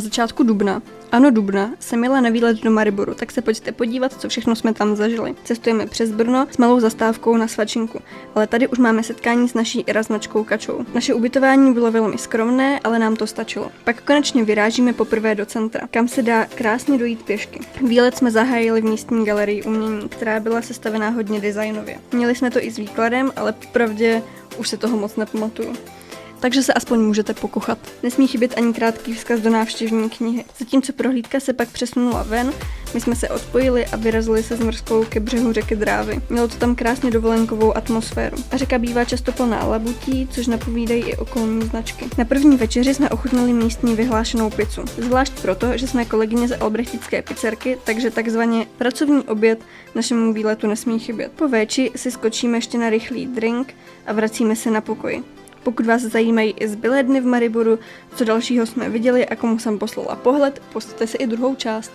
začátku dubna, ano dubna, jsem jela na výlet do Mariboru, tak se pojďte podívat, co všechno jsme tam zažili. Cestujeme přes Brno s malou zastávkou na svačinku, ale tady už máme setkání s naší eraznačkou Kačou. Naše ubytování bylo velmi skromné, ale nám to stačilo. Pak konečně vyrážíme poprvé do centra, kam se dá krásně dojít pěšky. Výlet jsme zahájili v místní galerii umění, která byla sestavená hodně designově. Měli jsme to i s výkladem, ale popravdě už se toho moc nepamatuju. Takže se aspoň můžete pokuchat. Nesmí chybět ani krátký vzkaz do návštěvní knihy. Zatímco prohlídka se pak přesunula ven, my jsme se odpojili a vyrazili se s mrzkou ke břehu řeky Drávy. Mělo to tam krásně dovolenkovou atmosféru. A řeka bývá často plná labutí, což napovídají i okolní značky. Na první večeři jsme ochutnali místní vyhlášenou pizzu. Zvlášť proto, že jsme kolegyně z albrechtické pizzerky, takže takzvaně pracovní oběd našemu výletu nesmí chybět. Po véči si skočíme ještě na rychlý drink a vracíme se na pokoj. Pokud vás zajímají i zbylé dny v Mariboru, co dalšího jsme viděli a komu jsem poslala pohled, pusťte si i druhou část.